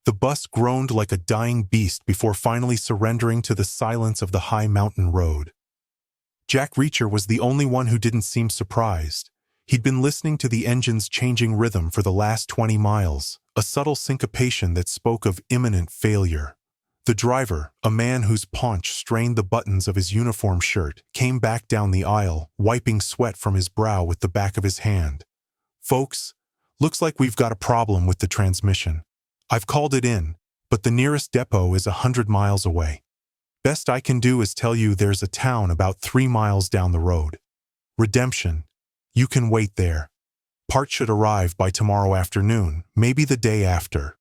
The bus groaned like a dying beast before finally surrendering to the silence of the high mountain road. Jack Reacher was the only one who didn't seem surprised. He'd been listening to the engine's changing rhythm for the last 20 miles, a subtle syncopation that spoke of imminent failure. The driver, a man whose paunch strained the buttons of his uniform shirt, came back down the aisle, wiping sweat from his brow with the back of his hand. "Folks, looks like we've got a problem with the transmission. I've called it in, but the nearest depot is 100 miles away. Best I can do is tell you there's a town about 3 miles down the road. Redemption. You can wait there. Part should arrive by tomorrow afternoon, maybe the day after."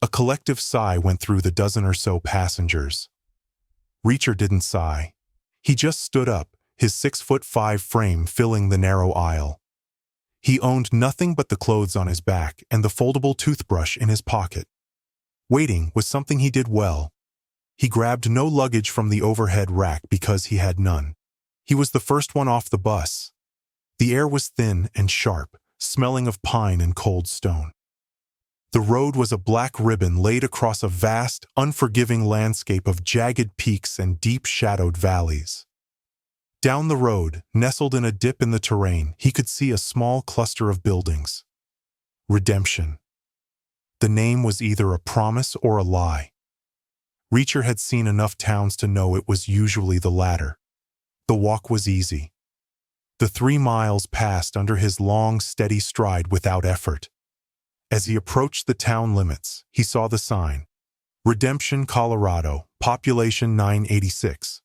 A collective sigh went through the dozen or so passengers. Reacher didn't sigh. He just stood up, his 6'5" frame filling the narrow aisle. He owned nothing but the clothes on his back and the foldable toothbrush in his pocket. Waiting was something he did well. He grabbed no luggage from the overhead rack because he had none. He was the first one off the bus. The air was thin and sharp, smelling of pine and cold stone. The road was a black ribbon laid across a vast, unforgiving landscape of jagged peaks and deep-shadowed valleys. Down the road, nestled in a dip in the terrain, he could see a small cluster of buildings. Redemption. The name was either a promise or a lie. Reacher had seen enough towns to know it was usually the latter. The walk was easy. The 3 miles passed under his long, steady stride without effort. As he approached the town limits, he saw the sign, Redemption, Colorado, population 986.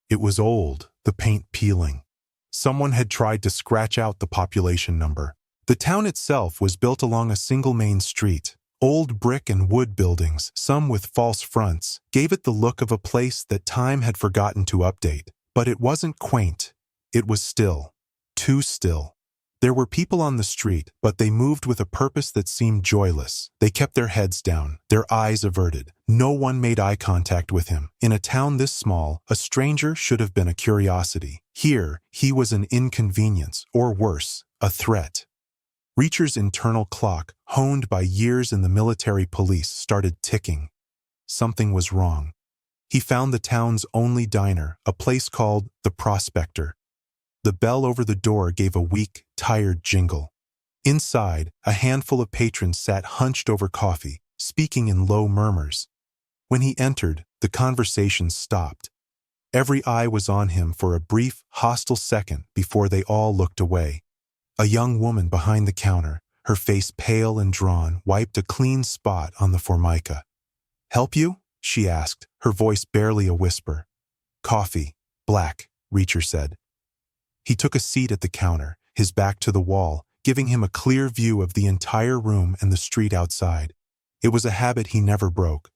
It was old, the paint peeling. Someone had tried to scratch out the population number. The town itself was built along a single main street. Old brick and wood buildings, some with false fronts, gave it the look of a place that time had forgotten to update. But it wasn't quaint. It was still. Too still. There were people on the street, but they moved with a purpose that seemed joyless. They kept their heads down, their eyes averted. No one made eye contact with him. In a town this small, a stranger should have been a curiosity. Here, he was an inconvenience, or worse, a threat. Reacher's internal clock, honed by years in the military police, started ticking. Something was wrong. He found the town's only diner, a place called The Prospector. The bell over the door gave a weak, tired jingle. Inside, a handful of patrons sat hunched over coffee, speaking in low murmurs. When he entered, the conversation stopped. Every eye was on him for a brief, hostile second before they all looked away. A young woman behind the counter, her face pale and drawn, wiped a clean spot on the formica. "Help you?" she asked, her voice barely a whisper. "Coffee, black," Reacher said. He took a seat at the counter, his back to the wall, giving him a clear view of the entire room and the street outside. It was a habit he never broke.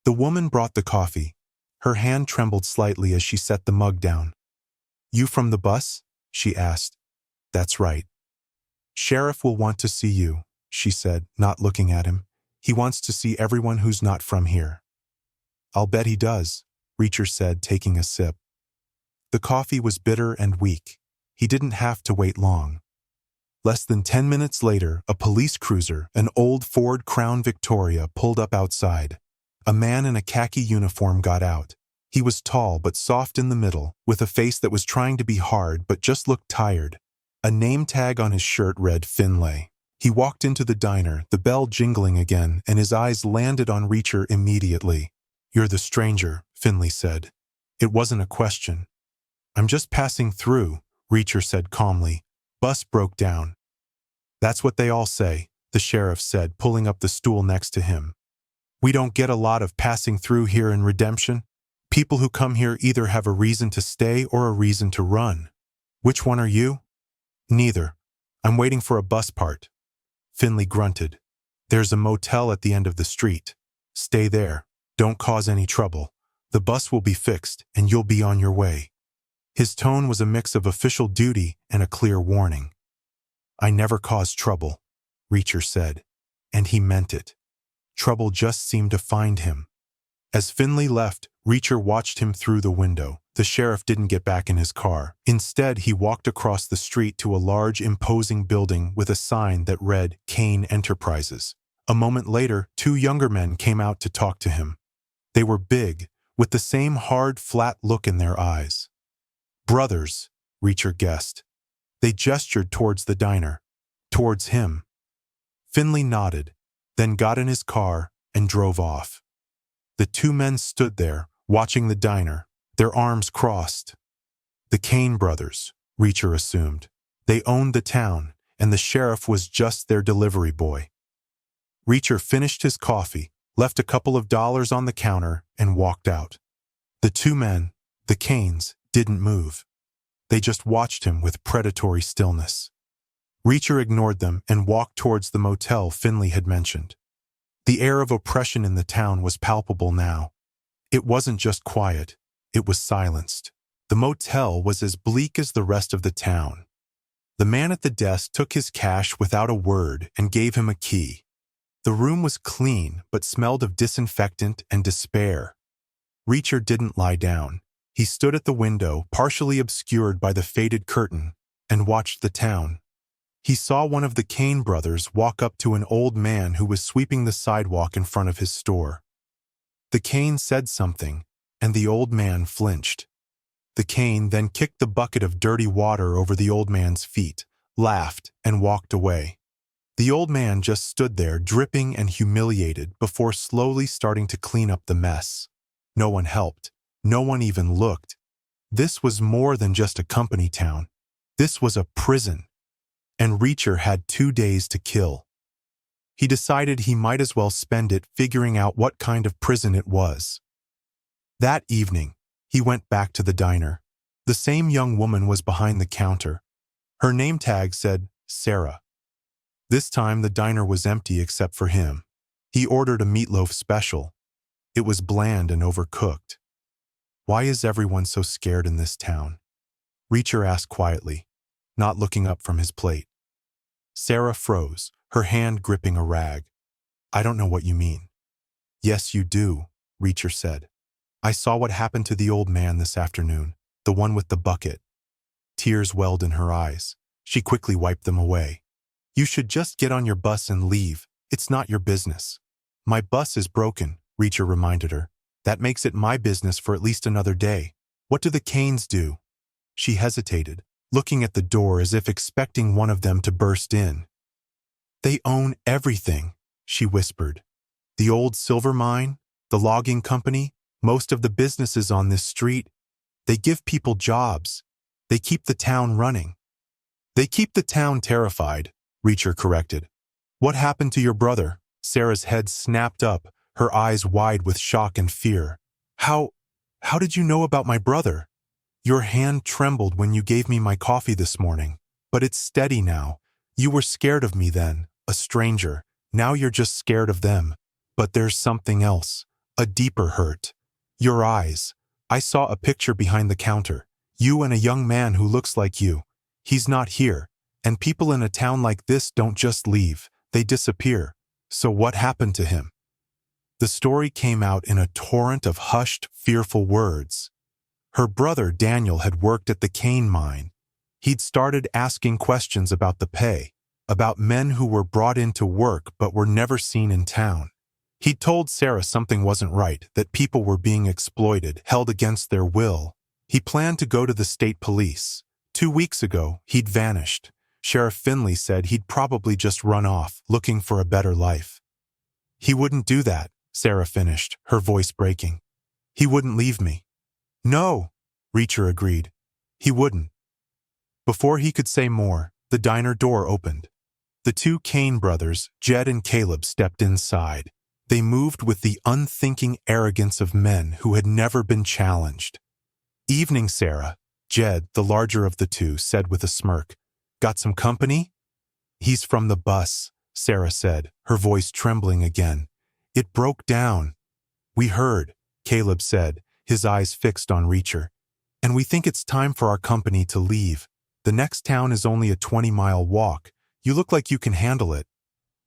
The woman brought the coffee. Her hand trembled slightly as she set the mug down. "You from the bus?" she asked. "That's right." "Sheriff will want to see you," she said, not looking at him. "He wants to see everyone who's not from here." "I'll bet he does," Reacher said, taking a sip. The coffee was bitter and weak. He didn't have to wait long. Less than 10 minutes later, a police cruiser, an old Ford Crown Victoria, pulled up outside. A man in a khaki uniform got out. He was tall but soft in the middle, with a face that was trying to be hard but just looked tired. A name tag on his shirt read Finlay. He walked into the diner, the bell jingling again, and his eyes landed on Reacher immediately. "You're the stranger," Finlay said. It wasn't a question. "I'm just passing through," Reacher said calmly. "Bus broke down." "That's what they all say," the sheriff said, pulling up the stool next to him. "We don't get a lot of passing through here in Redemption. People who come here either have a reason to stay or a reason to run. Which one are you?" "Neither. I'm waiting for a bus part." Finlay grunted. "There's a motel at the end of the street. Stay there. Don't cause any trouble. The bus will be fixed, and you'll be on your way." His tone was a mix of official duty and a clear warning. "I never cause trouble," Reacher said, and he meant it. Trouble just seemed to find him. As Finlay left, Reacher watched him through the window. The sheriff didn't get back in his car. Instead, he walked across the street to a large, imposing building with a sign that read Kane Enterprises. A moment later, two younger men came out to talk to him. They were big, with the same hard, flat look in their eyes. Brothers, Reacher guessed. They gestured towards the diner. Towards him. Finley nodded, then got in his car and drove off. The two men stood there, watching the diner, their arms crossed. The Kane brothers, Reacher assumed. They owned the town, and the sheriff was just their delivery boy. Reacher finished his coffee, left a couple of dollars on the counter, and walked out. The two men, the Kanes, didn't move. They just watched him with predatory stillness. Reacher ignored them and walked towards the motel Finley had mentioned. The air of oppression in the town was palpable now. It wasn't just quiet, it was silenced. The motel was as bleak as the rest of the town. The man at the desk took his cash without a word and gave him a key. The room was clean but smelled of disinfectant and despair. Reacher didn't lie down. He stood at the window, partially obscured by the faded curtain, and watched the town. He saw one of the Kane brothers walk up to an old man who was sweeping the sidewalk in front of his store. The Kane said something, and the old man flinched. The Kane then kicked the bucket of dirty water over the old man's feet, laughed, and walked away. The old man just stood there, dripping and humiliated, before slowly starting to clean up the mess. No one helped. No one even looked. This was more than just a company town. This was a prison. And Reacher had 2 days to kill. He decided he might as well spend it figuring out what kind of prison it was. That evening, he went back to the diner. The same young woman was behind the counter. Her name tag said Sarah. This time the diner was empty except for him. He ordered a meatloaf special. It was bland and overcooked. Why is everyone so scared in this town? Reacher asked quietly, not looking up from his plate. Sarah froze, her hand gripping a rag. I don't know what you mean. Yes, you do, Reacher said. I saw what happened to the old man this afternoon, the one with the bucket. Tears welled in her eyes. She quickly wiped them away. You should just get on your bus and leave. It's not your business. My bus is broken, Reacher reminded her. That makes it my business for at least another day. What do the Kanes do? She hesitated, looking at the door as if expecting one of them to burst in. They own everything, she whispered. The old silver mine, the logging company, most of the businesses on this street. They give people jobs. They keep the town running. They keep the town terrified, Reacher corrected. What happened to your brother? Sarah's head snapped up, her eyes wide with shock and fear. How did you know about my brother? Your hand trembled when you gave me my coffee this morning, but it's steady now. You were scared of me then, a stranger. Now you're just scared of them. But there's something else, a deeper hurt. Your eyes. I saw a picture behind the counter. You and a young man who looks like you. He's not here, and people in a town like this don't just leave, they disappear. So what happened to him? The story came out in a torrent of hushed, fearful words. Her brother Daniel had worked at the Kane mine. He'd started asking questions about the pay, about men who were brought in to work but were never seen in town. He'd told Sarah something wasn't right, that people were being exploited, held against their will. He planned to go to the state police. 2 weeks ago, he'd vanished. Sheriff Finley said he'd probably just run off, looking for a better life. He wouldn't do that, Sarah finished, her voice breaking. He wouldn't leave me. No, Reacher agreed. He wouldn't. Before he could say more, the diner door opened. The two Kane brothers, Jed and Caleb, stepped inside. They moved with the unthinking arrogance of men who had never been challenged. Evening, Sarah, Jed, the larger of the two, said with a smirk. Got some company? He's from the bus, Sarah said, her voice trembling again. It broke down. We heard, Caleb said, his eyes fixed on Reacher. And we think it's time for our company to leave. The next town is only a 20-mile walk. You look like you can handle it.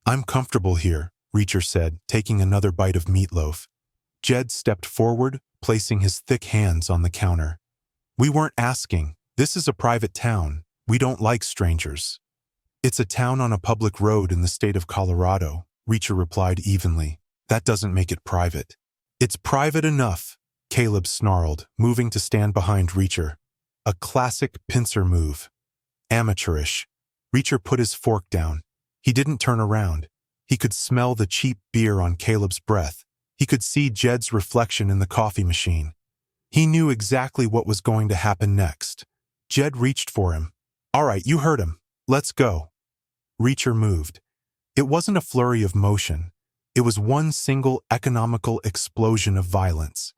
I'm comfortable here, Reacher said, taking another bite of meatloaf. Jed stepped forward, placing his thick hands on the counter. We weren't asking. This is a private town. We don't like strangers. It's a town on a public road in the state of Colorado. Reacher replied evenly. That doesn't make it private. It's private enough, Caleb snarled, moving to stand behind Reacher. A classic pincer move. Amateurish. Reacher put his fork down. He didn't turn around. He could smell the cheap beer on Caleb's breath. He could see Jed's reflection in the coffee machine. He knew exactly what was going to happen next. Jed reached for him. All right, you heard him. Let's go. Reacher moved. It wasn't a flurry of motion. It was one single economical explosion of violence.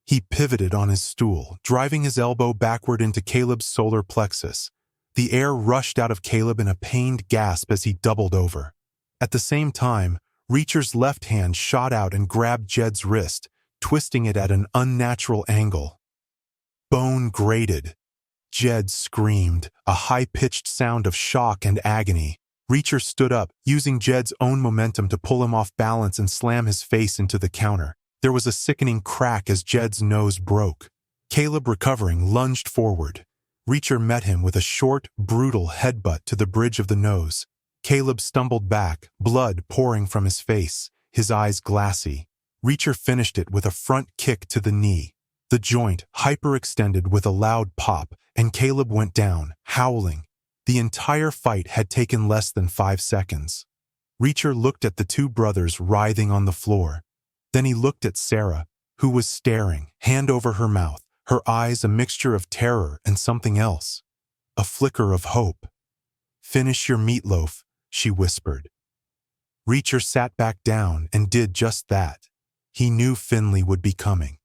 He pivoted on his stool, driving his elbow backward into Caleb's solar plexus. The air rushed out of Caleb in a pained gasp as he doubled over. At the same time, Reacher's left hand shot out and grabbed Jed's wrist, twisting it at an unnatural angle. Bone grated. Jed screamed, a high-pitched sound of shock and agony. Reacher stood up, using Jed's own momentum to pull him off balance and slam his face into the counter. There was a sickening crack as Jed's nose broke. Caleb, recovering, lunged forward. Reacher met him with a short, brutal headbutt to the bridge of the nose. Caleb stumbled back, blood pouring from his face, his eyes glassy. Reacher finished it with a front kick to the knee. The joint hyperextended with a loud pop, and Caleb went down, howling. The entire fight had taken less than 5 seconds. Reacher looked at the two brothers writhing on the floor. Then he looked at Sarah, who was staring, hand over her mouth, her eyes a mixture of terror and something else. A flicker of hope. "Finish your meatloaf," she whispered. Reacher sat back down and did just that. He knew Finley would be coming.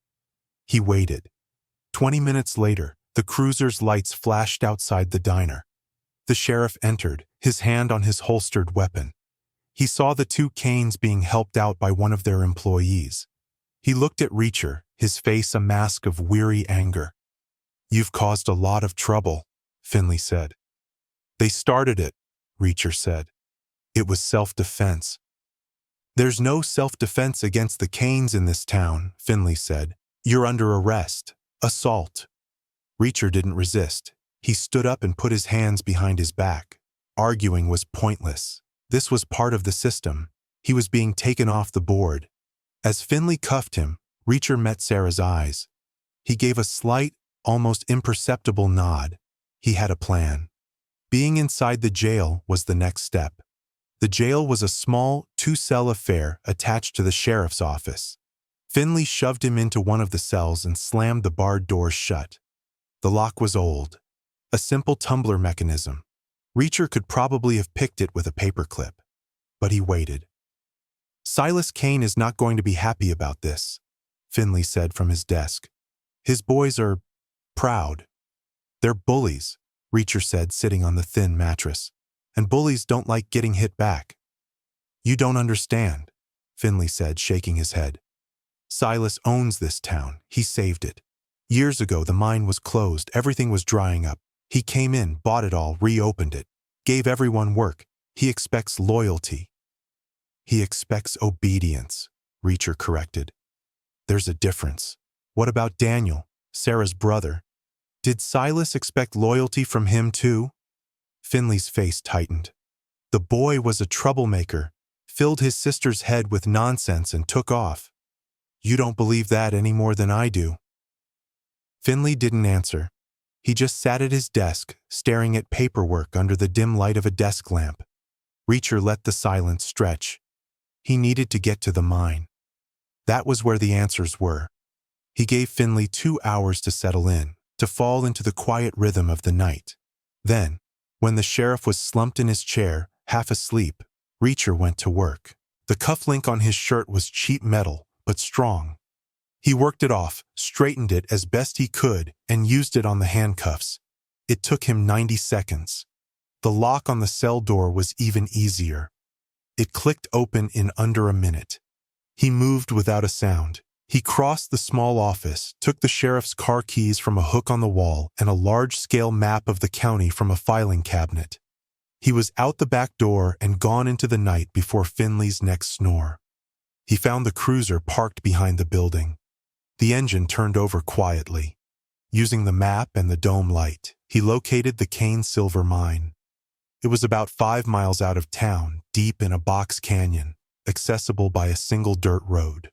He waited. 20 minutes later, the cruiser's lights flashed outside the diner. The sheriff entered, his hand on his holstered weapon. He saw the two Canes being helped out by one of their employees. He looked at Reacher, his face a mask of weary anger. "You've caused a lot of trouble," Finley said. "They started it," Reacher said. "It was self-defense." "There's no self-defense against the Canes in this town," Finley said. "You're under arrest. Assault." Reacher didn't resist. He stood up and put his hands behind his back. Arguing was pointless. This was part of the system. He was being taken off the board. As Finley cuffed him, Reacher met Sarah's eyes. He gave a slight, almost imperceptible nod. He had a plan. Being inside the jail was the next step. The jail was a small, 2-cell affair attached to the sheriff's office. Finley shoved him into one of the cells and slammed the barred doors shut. The lock was old. A simple tumbler mechanism. Reacher could probably have picked it with a paperclip. But he waited. "Silas Kane is not going to be happy about this," Finley said from his desk. "His boys are proud. They're bullies," Reacher said, sitting on the thin mattress. "And bullies don't like getting hit back." "You don't understand," Finley said, shaking his head. "Silas owns this town. He saved it. Years ago, the mine was closed. Everything was drying up. He came in, bought it all, reopened it, gave everyone work. He expects loyalty." "He expects obedience," Reacher corrected. "There's a difference. What about Daniel, Sarah's brother? Did Silas expect loyalty from him too?" Finley's face tightened. "The boy was a troublemaker, filled his sister's head with nonsense and took off. You don't believe that any more than I do." Finley didn't answer. He just sat at his desk, staring at paperwork under the dim light of a desk lamp. Reacher let the silence stretch. He needed to get to the mine. That was where the answers were. He gave Finley 2 hours to settle in, to fall into the quiet rhythm of the night. Then, when the sheriff was slumped in his chair, half asleep, Reacher went to work. The cufflink on his shirt was cheap metal, but strong. He worked it off, straightened it as best he could, and used it on the handcuffs. It took him 90 seconds. The lock on the cell door was even easier. It clicked open in under a minute. He moved without a sound. He crossed the small office, took the sheriff's car keys from a hook on the wall and a large-scale map of the county from a filing cabinet. He was out the back door and gone into the night before Finley's next snore. He found the cruiser parked behind the building. The engine turned over quietly. Using the map and the dome light, he located the Cane Silver Mine. It was about 5 miles out of town, deep in a box canyon. accessible by a single dirt road.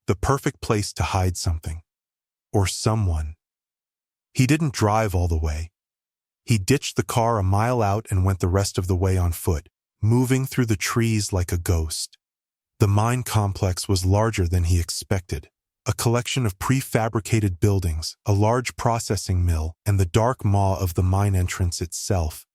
The perfect place to hide something. Or someone. He didn't drive all the way. He ditched the car a mile out and went the rest of the way on foot, moving through the trees like a ghost. The mine complex was larger than he expected. A collection of prefabricated buildings, a large processing mill, and the dark maw of the mine entrance itself.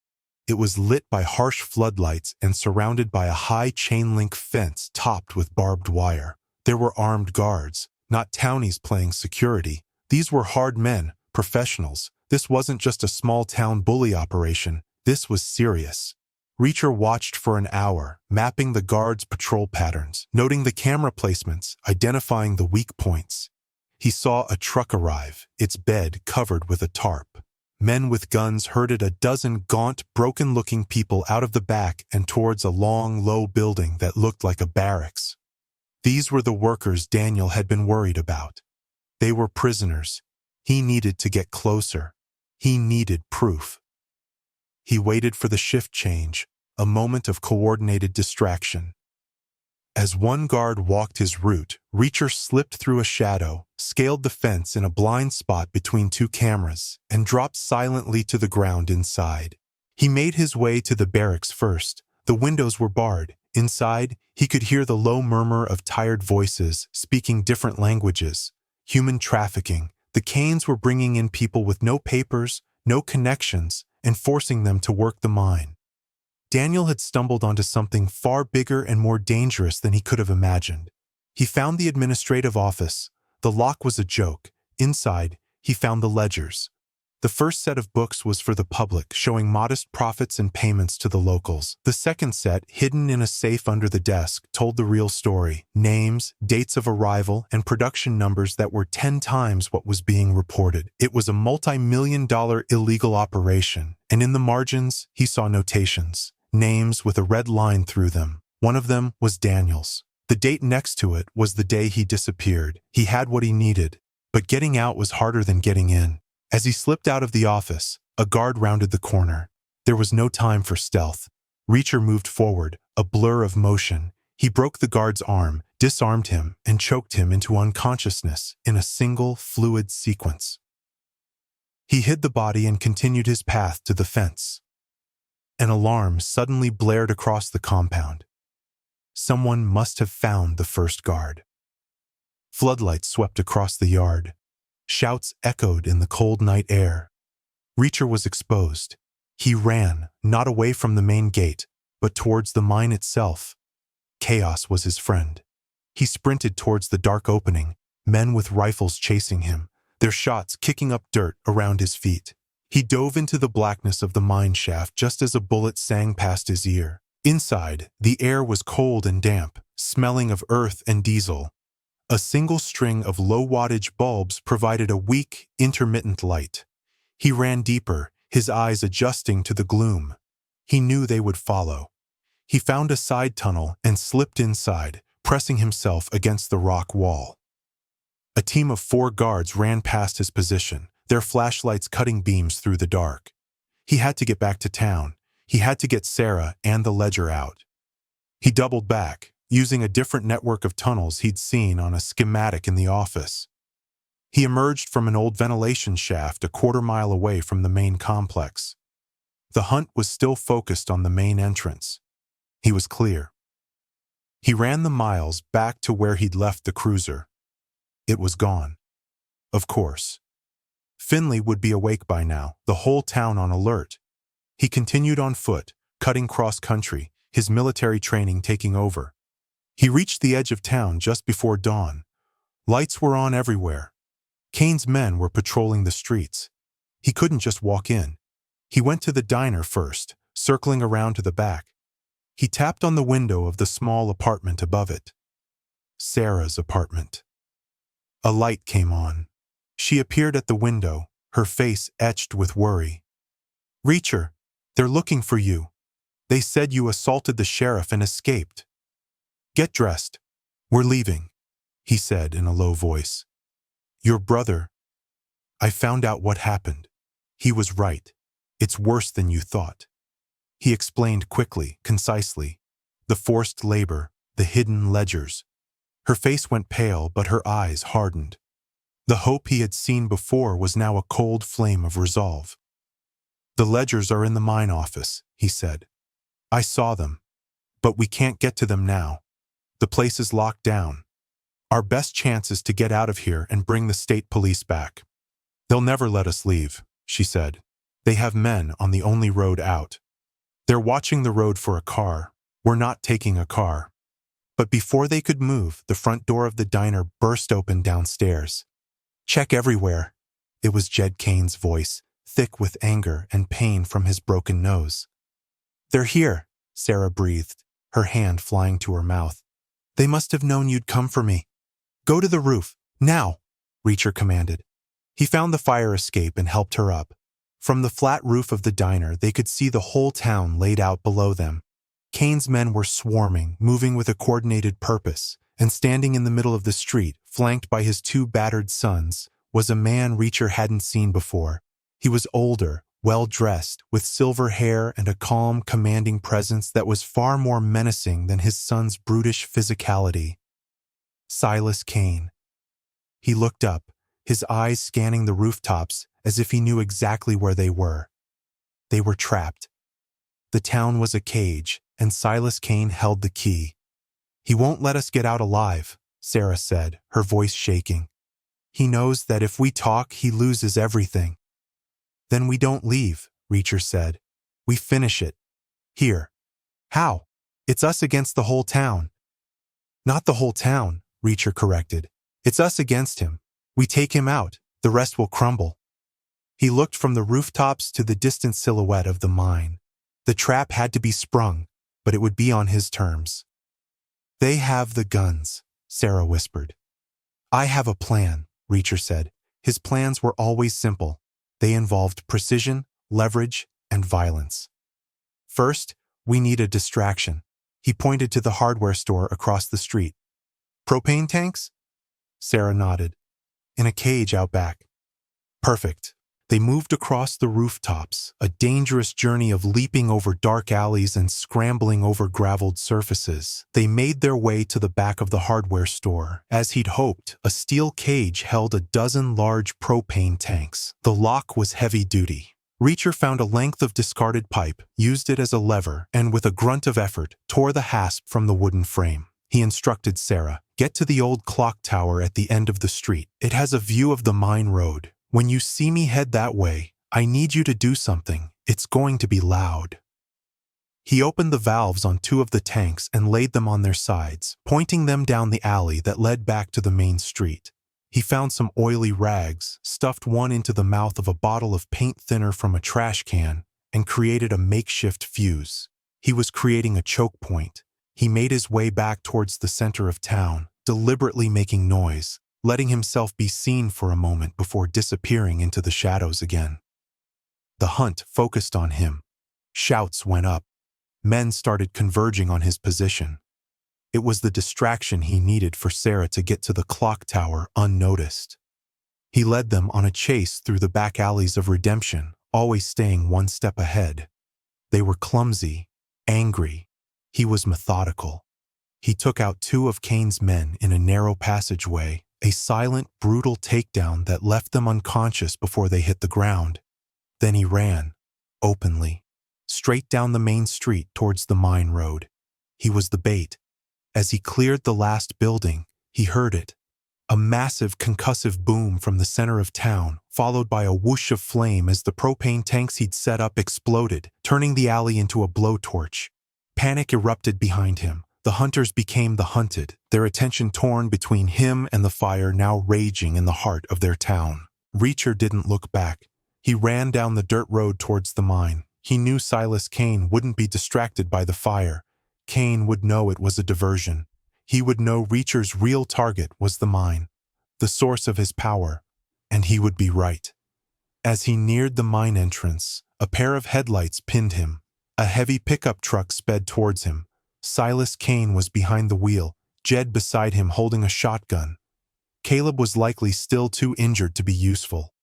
It was lit by harsh floodlights and surrounded by a high chain-link fence topped with barbed wire. There were armed guards, not townies playing security. These were hard men, professionals. This wasn't just a small-town bully operation. This was serious. Reacher watched for an hour, mapping the guards' patrol patterns, noting the camera placements, identifying the weak points. He saw a truck arrive, its bed covered with a tarp. Men with guns herded a dozen gaunt, broken-looking people out of the back and towards a long, low building that looked like a barracks. These were the workers Daniel had been worried about. They were prisoners. He needed to get closer. He needed proof. He waited for the shift change, a moment of coordinated distraction. As one guard walked his route, Reacher slipped through a shadow, scaled the fence in a blind spot between two cameras, and dropped silently to the ground inside. He made his way to the barracks first. The windows were barred. Inside, he could hear the low murmur of tired voices speaking different languages. Human trafficking. The Canes were bringing in people with no papers, no connections, and forcing them to work the mine. Daniel had stumbled onto something far bigger and more dangerous than he could have imagined. He found the administrative office. The lock was a joke. Inside, he found the ledgers. The first set of books was for the public, showing modest profits and payments to the locals. The second set, hidden in a safe under the desk, told the real story: names, dates of arrival, and production numbers that were 10 times what was being reported. It was a multi-million-dollar illegal operation, and in the margins, he saw notations, names with a red line through them. One of them was Daniel's. The date next to it was the day he disappeared. He had what he needed, but getting out was harder than getting in. As he slipped out of the office, a guard rounded the corner. There was no time for stealth. Reacher moved forward, a blur of motion. He broke the guard's arm, disarmed him, and choked him into unconsciousness in a single, fluid sequence. He hid the body and continued his path to the fence. An alarm suddenly blared across the compound. Someone must have found the first guard. Floodlights swept across the yard. Shouts echoed in the cold night air. Reacher was exposed. He ran, not away from the main gate, but towards the mine itself. Chaos was his friend. He sprinted towards the dark opening, men with rifles chasing him, their shots kicking up dirt around his feet. He dove into the blackness of the mine shaft just as a bullet sang past his ear. Inside, the air was cold and damp, smelling of earth and diesel. A single string of low-wattage bulbs provided a weak, intermittent light. He ran deeper, his eyes adjusting to the gloom. He knew they would follow. He found a side tunnel and slipped inside, pressing himself against the rock wall. A team of 4 guards ran past his position, their flashlights cutting beams through the dark. He had to get back to town. He had to get Sarah and the ledger out. He doubled back, using a different network of tunnels he'd seen on a schematic in the office. He emerged from an old ventilation shaft a quarter-mile away from the main complex. The hunt was still focused on the main entrance. He was clear. He ran the miles back to where he'd left the cruiser. It was gone. Of course. Finley would be awake by now, the whole town on alert. He continued on foot, cutting cross-country, his military training taking over. He reached the edge of town just before dawn. Lights were on everywhere. Kane's men were patrolling the streets. He couldn't just walk in. He went to the diner first, circling around to the back. He tapped on the window of the small apartment above it. Sarah's apartment. A light came on. She appeared at the window, her face etched with worry. "Reacher, they're looking for you. They said you assaulted the sheriff and escaped." "Get dressed. We're leaving," he said in a low voice. "Your brother. I found out what happened. He was right. It's worse than you thought." He explained quickly, concisely. The forced labor, the hidden ledgers. Her face went pale, but her eyes hardened. The hope he had seen before was now a cold flame of resolve. "The ledgers are in the mine office," he said. "I saw them. But we can't get to them now. The place is locked down. Our best chance is to get out of here and bring the state police back." "They'll never let us leave," she said. "They have men on the only road out. They're watching the road for a car. We're not taking a car." But before they could move, the front door of the diner burst open downstairs. "Check everywhere." It was Jed Kane's voice, thick with anger and pain from his broken nose. "They're here," Sarah breathed, her hand flying to her mouth. "They must have known you'd come for me. Go to the roof, now," Reacher commanded. He found the fire escape and helped her up. From the flat roof of the diner, they could see the whole town laid out below them. Kane's men were swarming, moving with a coordinated purpose, and standing in the middle of the street, flanked by his two battered sons, was a man Reacher hadn't seen before. He was older, well-dressed, with silver hair and a calm, commanding presence that was far more menacing than his son's brutish physicality. Silas Kane. He looked up, his eyes scanning the rooftops as if he knew exactly where they were. They were trapped. The town was a cage, and Silas Kane held the key. "He won't let us get out alive," Sarah said, her voice shaking. "He knows that if we talk, he loses everything." "Then we don't leave," Reacher said. "We finish it. Here." "How? It's us against the whole town." "Not the whole town," Reacher corrected. "It's us against him. We take him out, the rest will crumble." He looked from the rooftops to the distant silhouette of the mine. The trap had to be sprung, but it would be on his terms. "They have the guns," Sarah whispered. "I have a plan," Reacher said. His plans were always simple. They involved precision, leverage, and violence. "First, we need a distraction." He pointed to the hardware store across the street. "Propane tanks?" Sarah nodded. "In a cage out back." "Perfect." They moved across the rooftops, a dangerous journey of leaping over dark alleys and scrambling over graveled surfaces. They made their way to the back of the hardware store. As he'd hoped, a steel cage held a dozen large propane tanks. The lock was heavy-duty. Reacher found a length of discarded pipe, used it as a lever, and with a grunt of effort, tore the hasp from the wooden frame. He instructed Sarah, "Get to the old clock tower at the end of the street. It has a view of the mine road. When you see me head that way, I need you to do something. It's going to be loud." He opened the valves on two of the tanks and laid them on their sides, pointing them down the alley that led back to the main street. He found some oily rags, stuffed one into the mouth of a bottle of paint thinner from a trash can, and created a makeshift fuse. He was creating a choke point. He made his way back towards the center of town, deliberately making noise, letting himself be seen for a moment before disappearing into the shadows again. The hunt focused on him. Shouts went up. Men started converging on his position. It was the distraction he needed for Sarah to get to the clock tower unnoticed. He led them on a chase through the back alleys of Redemption, always staying one step ahead. They were clumsy, angry. He was methodical. He took out two of Kane's men in a narrow passageway, a silent, brutal takedown that left them unconscious before they hit the ground. Then he ran, openly, straight down the main street towards the mine road. He was the bait. As he cleared the last building, he heard it. A massive concussive boom from the center of town, followed by a whoosh of flame as the propane tanks he'd set up exploded, turning the alley into a blowtorch. Panic erupted behind him. The hunters became the hunted, their attention torn between him and the fire now raging in the heart of their town. Reacher didn't look back. He ran down the dirt road towards the mine. He knew Silas Kane wouldn't be distracted by the fire. Kane would know it was a diversion. He would know Reacher's real target was the mine, the source of his power, and he would be right. As he neared the mine entrance, a pair of headlights pinned him. A heavy pickup truck sped towards him. Silas Kane was behind the wheel, Jed beside him holding a shotgun. Caleb was likely still too injured to be useful.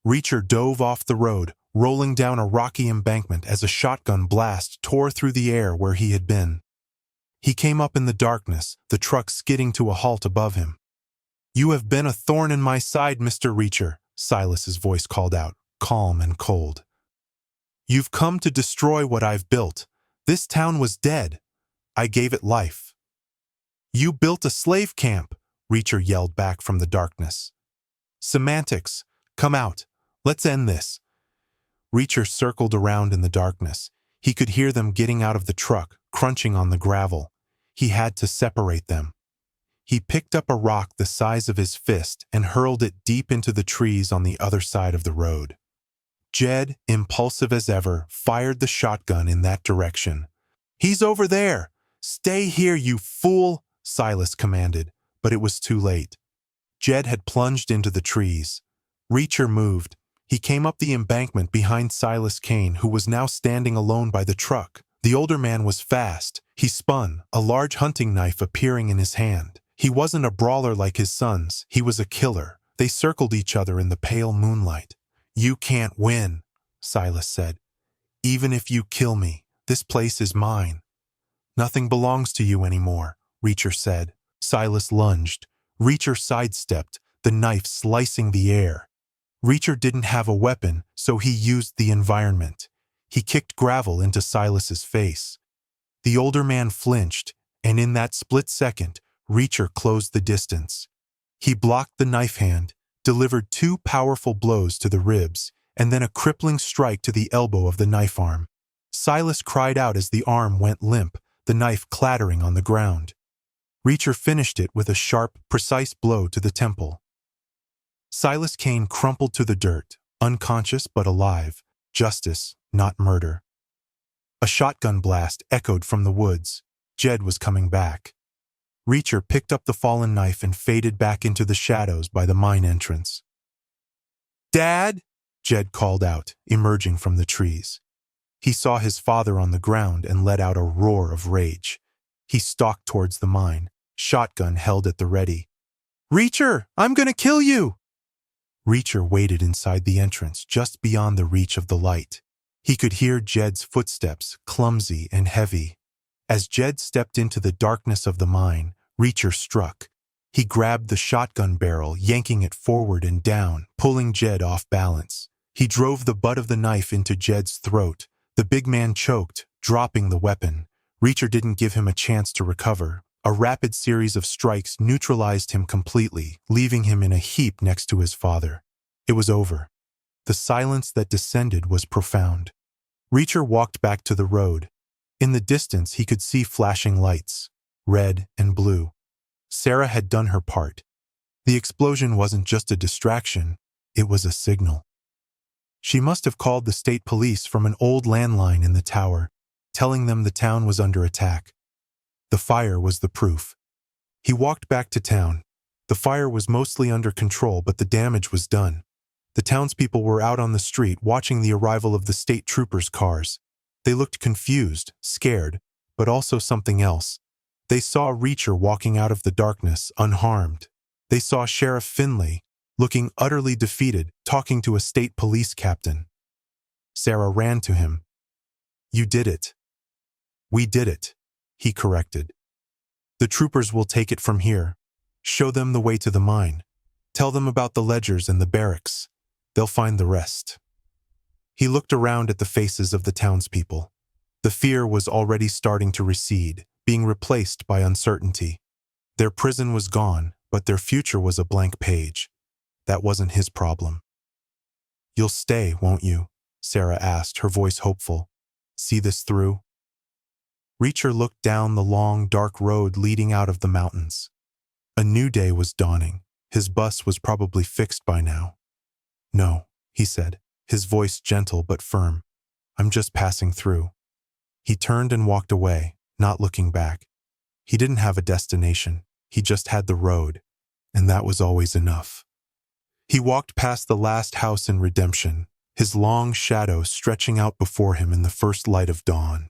Reacher dove off the road, rolling down a rocky embankment as a shotgun blast tore through the air where he had been. He came up in the darkness, the truck skidding to a halt above him. "You have been a thorn in my side, Mr. Reacher," Silas's voice called out, calm and cold. "You've come to destroy what I've built. This town was dead. I gave it life." "You built a slave camp," Reacher yelled back from the darkness. "Semantics, come out. Let's end this." Reacher circled around in the darkness. He could hear them getting out of the truck, crunching on the gravel. He had to separate them. He picked up a rock the size of his fist and hurled it deep into the trees on the other side of the road. Jed, impulsive as ever, fired the shotgun in that direction. "He's over there! Stay here, you fool!" Silas commanded, but it was too late. Jed had plunged into the trees. Reacher moved. He came up the embankment behind Silas Kane, who was now standing alone by the truck. The older man was fast. He spun, a large hunting knife appearing in his hand. He wasn't a brawler like his sons. He was a killer. They circled each other in the pale moonlight. "You can't win," Silas said. "Even if you kill me, this place is mine." "Nothing belongs to you anymore," Reacher said. Silas lunged. Reacher sidestepped, the knife slicing the air. Reacher didn't have a weapon, so he used the environment. He kicked gravel into Silas's face. The older man flinched, and in that split second, Reacher closed the distance. He blocked the knife hand, delivered 2 powerful blows to the ribs, and then a crippling strike to the elbow of the knife arm. Silas cried out as the arm went limp, the knife clattering on the ground. Reacher finished it with a sharp, precise blow to the temple. Silas Kane crumpled to the dirt, unconscious but alive. Justice, not murder. A shotgun blast echoed from the woods. Jed was coming back. Reacher picked up the fallen knife and faded back into the shadows by the mine entrance. "Dad!" Jed called out, emerging from the trees. He saw his father on the ground and let out a roar of rage. He stalked towards the mine, shotgun held at the ready. "Reacher, I'm gonna kill you!" Reacher waited inside the entrance, just beyond the reach of the light. He could hear Jed's footsteps, clumsy and heavy. As Jed stepped into the darkness of the mine, Reacher struck. He grabbed the shotgun barrel, yanking it forward and down, pulling Jed off balance. He drove the butt of the knife into Jed's throat. The big man choked, dropping the weapon. Reacher didn't give him a chance to recover. A rapid series of strikes neutralized him completely, leaving him in a heap next to his father. It was over. The silence that descended was profound. Reacher walked back to the road. In the distance, he could see flashing lights, red and blue. Sarah had done her part. The explosion wasn't just a distraction, it was a signal. She must have called the state police from an old landline in the tower, telling them the town was under attack. The fire was the proof. He walked back to town. The fire was mostly under control, but the damage was done. The townspeople were out on the street watching the arrival of the state troopers' cars. They looked confused, scared, but also something else. They saw Reacher walking out of the darkness, unharmed. They saw Sheriff Finley, looking utterly defeated, talking to a state police captain. Sarah ran to him. "You did it." "We did it," he corrected. "The troopers will take it from here. Show them the way to the mine. Tell them about the ledgers and the barracks. They'll find the rest." He looked around at the faces of the townspeople. The fear was already starting to recede, being replaced by uncertainty. Their prison was gone, but their future was a blank page. That wasn't his problem. "You'll stay, won't you?" Sarah asked, her voice hopeful. "See this through?" Reacher looked down the long, dark road leading out of the mountains. A new day was dawning. His bus was probably fixed by now. "No," he said, his voice gentle but firm. "I'm just passing through." He turned and walked away, not looking back. He didn't have a destination. He just had the road, and that was always enough. He walked past the last house in Redemption, his long shadow stretching out before him in the first light of dawn.